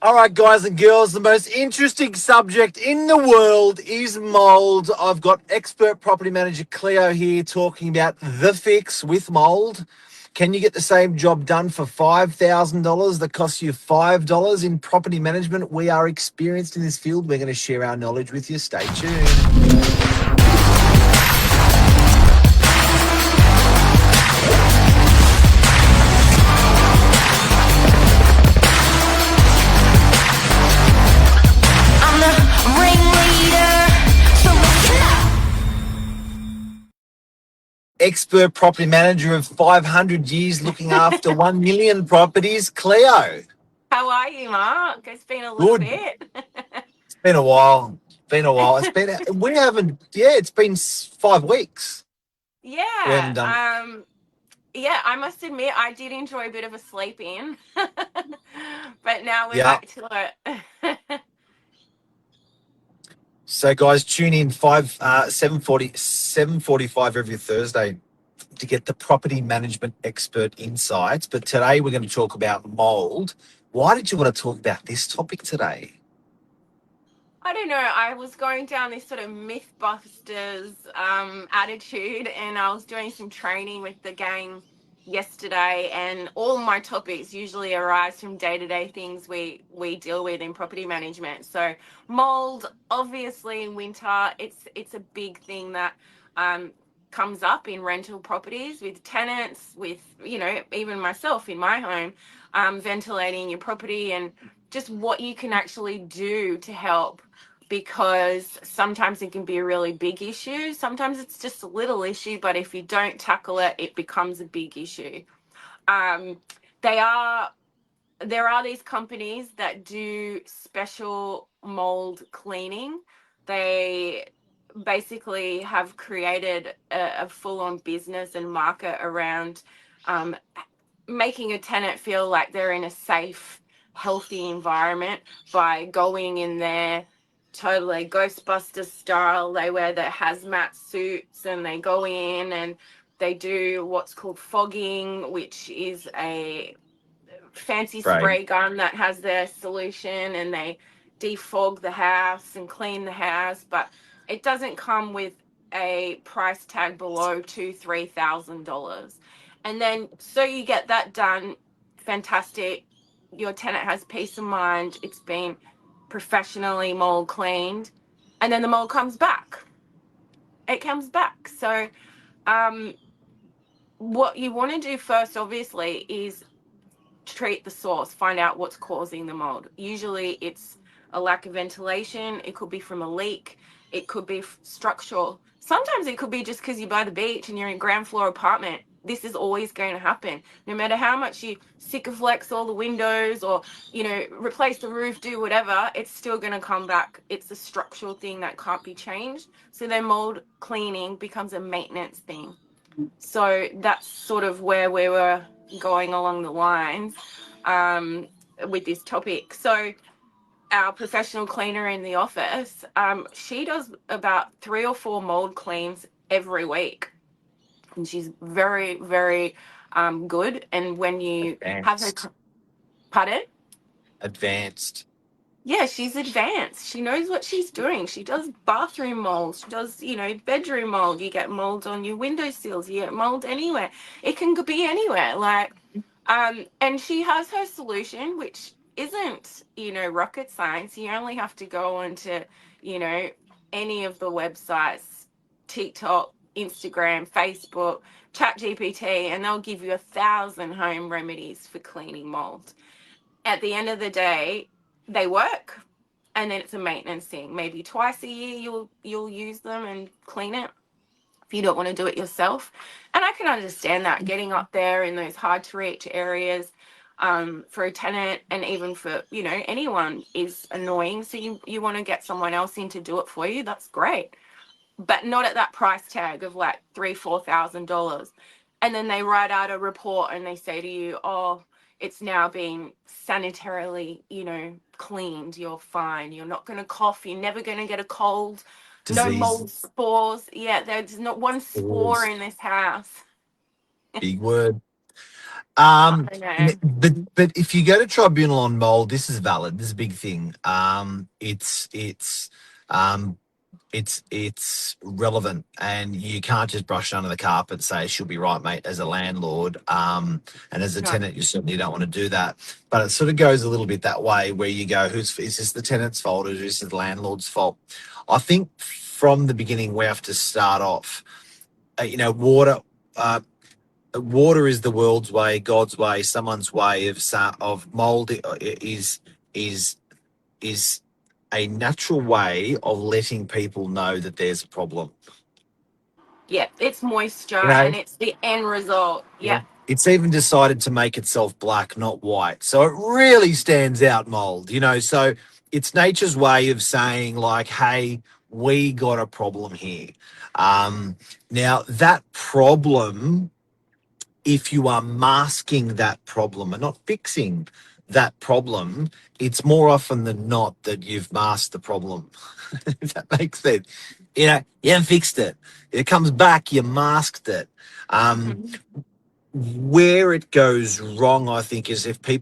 All right, guys and girls, the most interesting subject in the world is mold. I've got expert property manager Cleo here talking about the fix with mold. Can you get the same job done for $5,000 that costs you $5 in property management? We are experienced in this field. We're going to share our knowledge with you. Stay tuned. I'm the ringleader, so listen up. Expert property manager of 500 years looking after 1 million properties, Cleo. How are you, Mark? It's been a little Good. bit. It's been a while. We haven't, yeah, it's been 5 weeks. We haven't done. Yeah. Yeah, I must admit I did enjoy a bit of a sleep in. But now we're Yeah. back to it. So, guys, tune in 7:45 every Thursday to get the property management expert insights. But today we're going to talk about mold. Why did you want to talk about this topic today? I don't know. I was going down this sort of Mythbusters attitude, and I was doing some training with the gang yesterday, and all my topics usually arise from day-to-day things we deal with in property management. So mold, obviously in winter, it's a big thing that comes up in rental properties with tenants, with even myself in my home, ventilating your property and just what you can actually do to help, because sometimes it can be a really big issue. Sometimes it's just a little issue, but if you don't tackle it, it becomes a big issue. There are these companies that do special mold cleaning. They basically have created a full-on business and market around making a tenant feel like they're in a safe, healthy environment by going in there totally Ghostbuster style. They wear their hazmat suits and they go in and they do what's called fogging, which is a fancy Right. spray gun that has their solution, and they defog the house and clean the house, but it doesn't come with a price tag below $2,000-3,000. And then so you get that done, fantastic. Your tenant has peace of mind. It's been professionally mold cleaned, and then the mold comes back. It comes back. So what you want to do first, obviously, is treat the source, find out what's causing the mold. Usually it's a lack of ventilation. It could be from a leak. It could be structural. Sometimes it could be just because you're by the beach and you're in a ground floor apartment. This is always going to happen. No matter how much you Sikaflex all the windows or, replace the roof, do whatever, it's still going to come back. It's a structural thing that can't be changed. So then mold cleaning becomes a maintenance thing. So that's sort of where we were going along the lines with this topic. So our professional cleaner in the office, she does about 3 or 4 mold cleans every week, and she's very, very good. And when you have her, pardon? Advanced. Yeah, she's advanced. She knows what she's doing. She does bathroom mold. She does, bedroom mold. You get mold on your windowsills. You get mold anywhere. It can be anywhere. And she has her solution, which isn't, rocket science. You only have to go onto, any of the websites, TikTok, Instagram, Facebook, ChatGPT, and they'll give you 1,000 home remedies for cleaning mold. At the end of the day, they work, and then it's a maintenance thing. Maybe twice a year you'll use them and clean it if you don't want to do it yourself. And I can understand that getting up there in those hard to reach areas for a tenant and even for anyone is annoying. So you want to get someone else in to do it for you. That's great, but not at that price tag of like $3,000-4,000. And then they write out a report and they say to you, oh, it's now being sanitarily, cleaned. You're fine. You're not going to cough. You're never going to get a cold. Disease. No mold spores. Yeah, there's not one spore in this house. Big word. Um, I know. but if you go to tribunal on mold, this is valid. This is a big thing. Um, it's relevant, and you can't just brush it under the carpet and say she'll be right, mate. As a landlord, and as a No. tenant, you certainly don't want to do that. But it sort of goes a little bit that way, where you go, "Who's is this the tenant's fault, or is this the landlord's fault?" I think from the beginning we have to start off. Water. Water is the world's way, God's way, someone's way of mold is is a natural way of letting people know that there's a problem. Yeah, it's moisture You know, and it's the end result. yeah. Yeah. It's even decided to make itself black, not white. So it really stands out, mold. So it's nature's way of saying, like, hey, we got a problem here. Now that problem, if you are masking that problem and not fixing that problem, it's more often than not that you've masked the problem. If that makes sense. You haven't fixed it. It comes back, you masked it. Um, Mhm. where it goes wrong, I think, is if they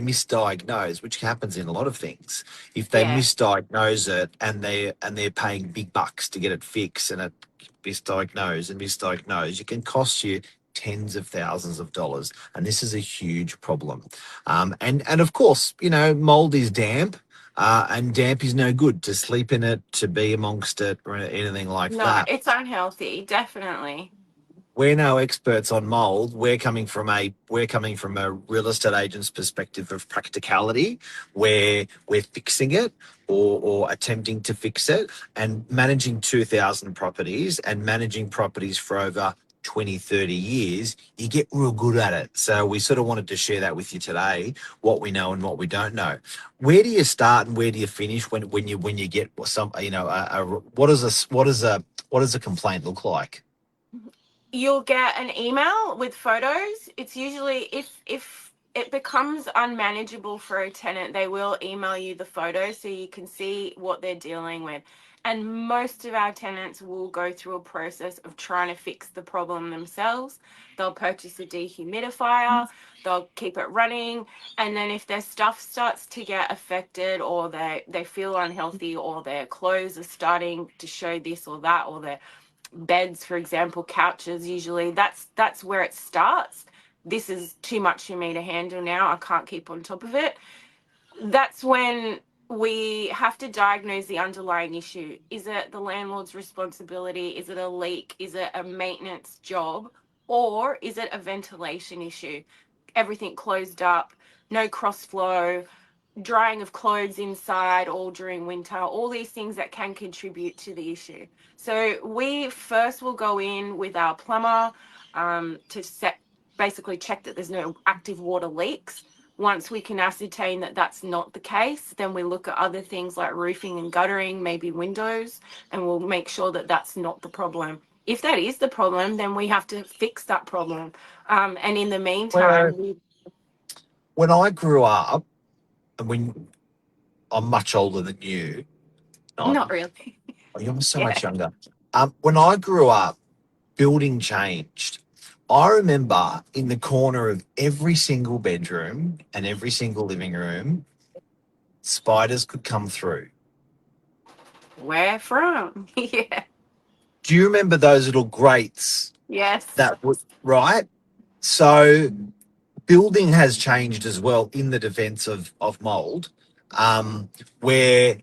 misdiagnose, which happens in a lot of things, if they Yeah. misdiagnose it and they're paying big bucks to get it fixed, and it misdiagnose, it can cost you tens of thousands of dollars, and this is a huge problem. And of course, mold is damp. And damp is no good to sleep in it, to be amongst it, or anything like No, that. it's unhealthy, definitely. We're no experts on mold. We're coming from a real estate agent's perspective of practicality, where we're fixing it, or attempting to fix it, and managing 2,000 properties and managing properties for over 20, 30 years. You get real good at it. So we sort of wanted to share that with you today, what we know and what we don't know. Where do you start and where do you finish when you get some, what does a complaint look like? You'll get an email with photos. It's usually, if it becomes unmanageable for a tenant, they will email you the photos so you can see what they're dealing with. And most of our tenants will go through a process of trying to fix the problem themselves. They'll purchase a dehumidifier, they'll keep it running, and then if their stuff starts to get affected, or they feel unhealthy, or their clothes are starting to show this or that, or their beds, for example, couches, usually that's where it starts. This is too much for me to handle now, I can't keep on top of it. That's when we have to diagnose the underlying issue. Is it the landlord's responsibility? Is it a leak? Is it a maintenance job? Or is it a ventilation issue? Everything closed up, no cross flow, drying of clothes inside all during winter, all these things that can contribute to the issue. So we first will go in with our plumber to basically check that there's no active water leaks. Once we can ascertain that that's not the case, then we look at other things like roofing and guttering, maybe windows, and we'll make sure that that's not the problem. If that is the problem, then we have to fix that problem. And in the Well, meantime, when I grew up, and when I'm much older than you, not I'm, really. oh, you're so Yeah. much younger. When I grew up, building changed. I remember in the corner of every single bedroom and every single living room, spiders could come through. Where from? Yeah. Do you remember those little grates Yes. that was right? So building has changed as well in the defense of mold, where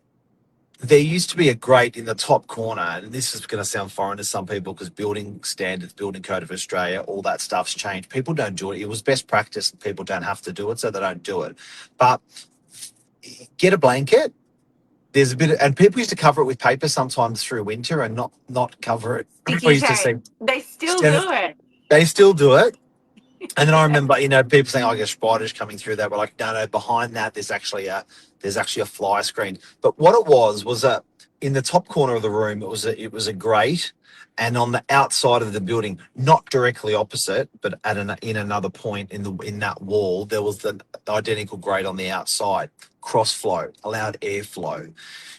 there used to be a grate in the top corner, and this is going to sound foreign to some people because building standards, building code of Australia, all that stuff's changed. People don't do it. It was best practice, and people don't have to do it, so they don't do it. But get a blanket. There's a bit, and people used to cover it with paper sometimes through winter, and not cover it. We Sticky used to tape. see They still do it. they still do it. And then I remember, people saying, "I guess spiders coming through that." But like, no, behind that, there's actually a fly screen. But what it was that in the top corner of the room, it was a grate, and on the outside of the building, not directly opposite, but in another point in that wall, there was the identical grate on the outside. Cross flow, allowed airflow.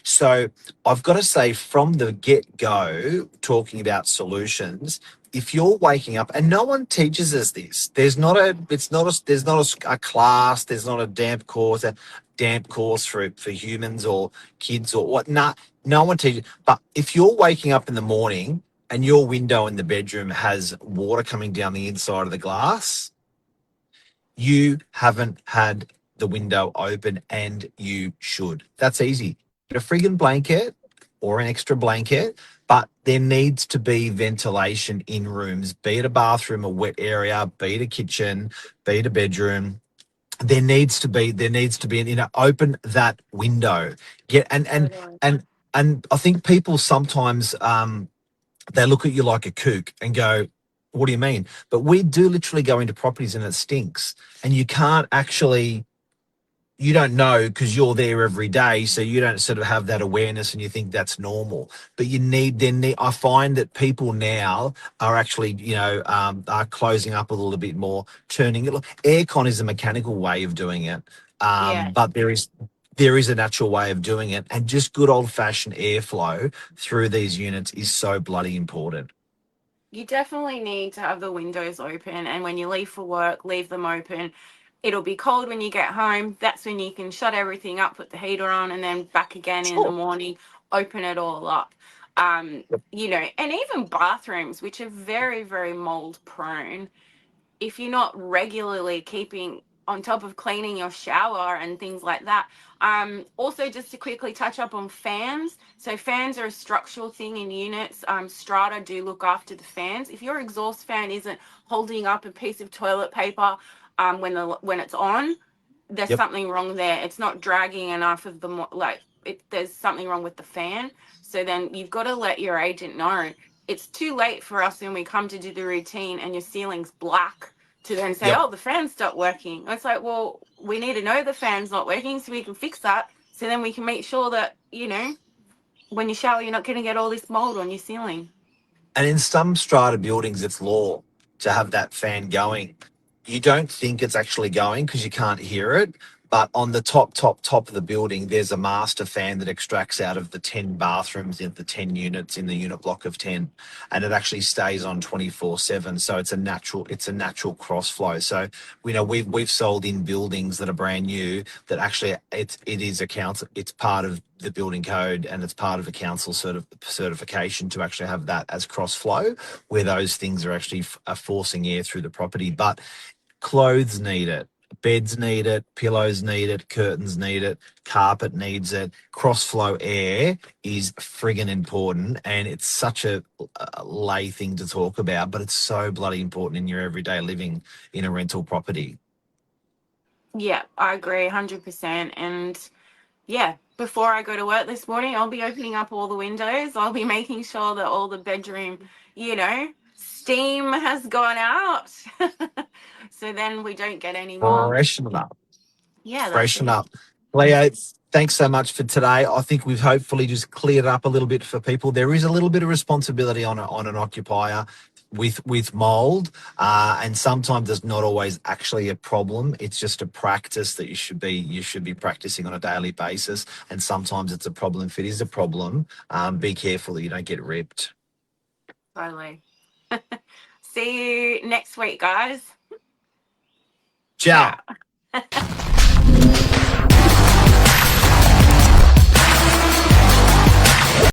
So I've got to say, from the get go, talking about solutions, if you're waking up, and no one teaches us this, there's not a class, there's not a damp course for humans or kids or what. Nah, no one teaches. But if you're waking up in the morning and your window in the bedroom has water coming down the inside of the glass, you haven't had the window open, and you should. That's easy. Get a friggin' blanket or an extra blanket, but there needs to be ventilation in rooms, be it a bathroom, a wet area, be it a kitchen, be it a bedroom. There needs to be open that window. Get Totally. and I think people sometimes they look at you like a kook and go, what do you mean? But we do literally go into properties and it stinks. And you can't actually, you don't know because you're there every day. So you don't sort of have that awareness and you think that's normal. But I find that people now are actually, are closing up a little bit more, turning it. Aircon is a mechanical way of doing it. Yeah. But there is a natural way of doing it. And just good old fashioned airflow through these units is so bloody important. You definitely need to have the windows open, and when you leave for work, leave them open. It'll be cold when you get home. That's when you can shut everything up, put the heater on, and then back again in the Sure. morning, open it all up. And even bathrooms, which are very, very mold prone, if you're not regularly keeping on top of cleaning your shower and things like that. Also, just to quickly touch up on fans. So fans are a structural thing in units. Strata do look after the fans. If your exhaust fan isn't holding up a piece of toilet paper when it's on, there's Yep. something wrong there. It's not dragging enough of there's something wrong with the fan. So then you've got to let your agent know. It's too late for us when we come to do the routine and your ceiling's black to then say, Yep. oh, the fan's stopped working. It's like, well, we need to know the fan's not working so we can fix that. So then we can make sure that, when you shower, you're not going to get all this mold on your ceiling. And in some strata buildings, it's law to have that fan going. You don't think it's actually going because you can't hear it. But on the top of the building, there's a master fan that extracts out of the 10 bathrooms in the 10 units in the unit block of 10. And it actually stays on 24/7. So it's a natural cross flow. So, we've sold in buildings that are brand new that actually it is a council, it's part of the building code and it's part of a council certification to actually have that as cross flow, where those things are actually are forcing air through the property. But clothes need it, beds need it, pillows need it, curtains need it, carpet needs it. Cross flow air is friggin' important, and it's such a lay thing to talk about, but it's so bloody important in your everyday living in a rental property. Yeah, I agree 100%. And yeah, before I go to work this morning, I'll be opening up all the windows. I'll be making sure that all the bedroom, steam has gone out. So then we don't get any more. Freshen up. Yeah, that's Freshen it. up. Leo, thanks so much for today. I think we've hopefully just cleared up a little bit for people. There is a little bit of responsibility on an occupier with mold, and sometimes it's not always actually a problem. It's just a practice that you should be practicing on a daily basis. And sometimes it's a problem. If it is a problem, be careful that you don't get ripped. Totally. See you next week, guys. Ciao. Ciao.